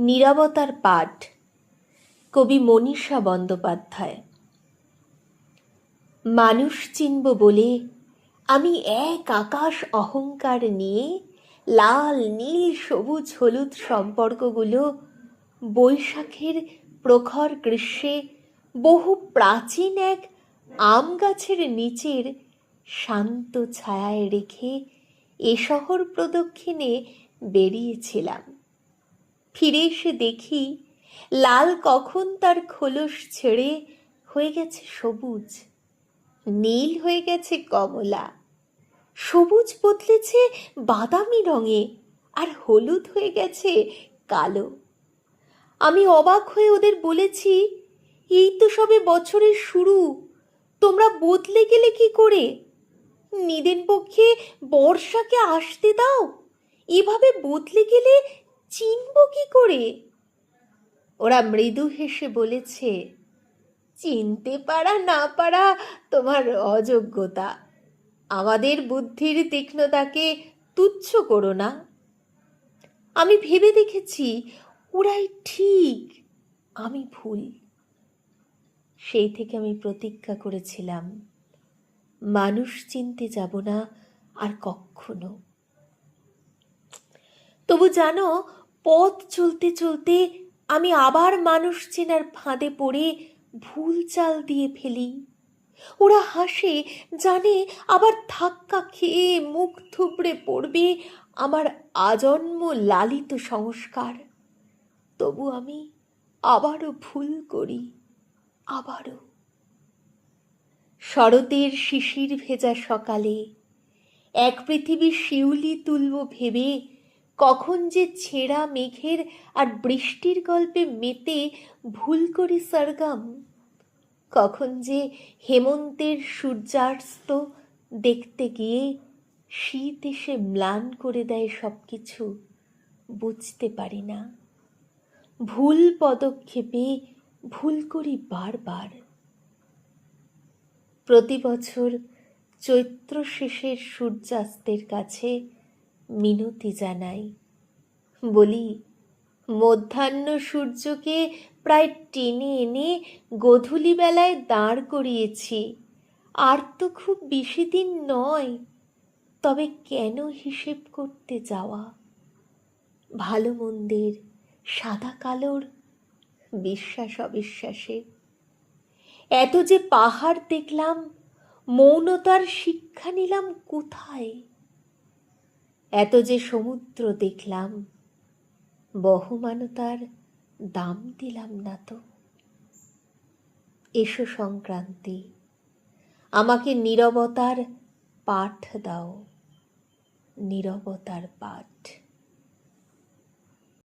নীরবতার পাঠ, কবি মনীষা বন্দ্যোপাধ্যায়। মানুষ চিনব বলে আমি এক আকাশ অহংকার নিয়ে লাল নীল সবুজ হলুদ সম্পর্কগুলো বৈশাখের প্রখর গ্রীষ্মে বহু প্রাচীন এক আম গাছের নিচের শান্ত ছায়ায় রেখে এ শহর প্রদক্ষিণে বেরিয়েছিলাম। ফিরে এসে দেখি লাল কখন তার খোলস ছেড়ে হয়ে গেছে সবুজ, নীল হয়ে গেছে কমলা, সবুজ বদলেছে বাদামি রঙে, আর হলুদ হয়ে গেছে কালো। আমি অবাক হয়ে ওদের বলেছি, এই তো সবে বছরের শুরু, তোমরা বদলে গেলে কি করে? নিদেন পক্ষে বর্ষাকে আসতে দাও, এভাবে বদলে গেলে চিনব কি করে? ওরা মৃদু হেসে বলেছে, চিনতে পারা না পারা তোমার অযোগ্যতা, আমাদের বুদ্ধির তীক্ষ্ণতাকে তুচ্ছ করো না। আমি ভেবে দেখেছি ওরাই ঠিক, আমি ভুল। সেই থেকে আমি প্রতিজ্ঞা করেছিলাম, মানুষ চিনতে যাব না আর কখনো। তবু জানো, পথ চলতে চলতে আমি আবার মানুষ চেনার ফাঁদে পড়ে ভুল চাল দিয়ে ফেলি। ওরা হাসে, জানে আবার ধাক্কা খেয়ে মুখ থুবড়ে পড়বে আমার আজন্ম লালিত সংস্কার। তবু আমি আবারও ভুল করি, আবারও। শরতের শিশির ভেজা সকালে এক পৃথিবী শিউলি তুলব ভেবে কখন যে ছেঁড়া মেঘের আর বৃষ্টির গল্পে মেতে ভুল করি সরগম, কখন যে হেমন্তের সূর্যাস্ত দেখতে গিয়ে শীত এসে ম্লান করে দেয় সবকিছু, বুঝতে পারি না। ভুল পদক্ষেপে ভুল করি বারবার। প্রতি বছর চৈত্র শেষের সূর্যাস্তের কাছে মিনতি জানাই, বলি মধ্যাহ্ন সূর্যকে প্রায় টেনে এনে গোধূলি বেলায় দাঁড় করিয়েছি, আর তো খুব বেশি দিন নয়, তবে কেন হিসেব করতে যাওয়া? ভালো মন্দের, সাদা কালোর, বিশ্বাস অবিশ্বাসে। এত যে পাহাড় দেখলাম, মৌনতার শিক্ষা নিলাম কোথায়? এত যে সমুদ্র দেখলাম, বহমানতার দাম দিলাম না তো। এসো সংক্রান্তি, আমাকে নীরবতার পাঠ দাও, নীরবতার পাঠ।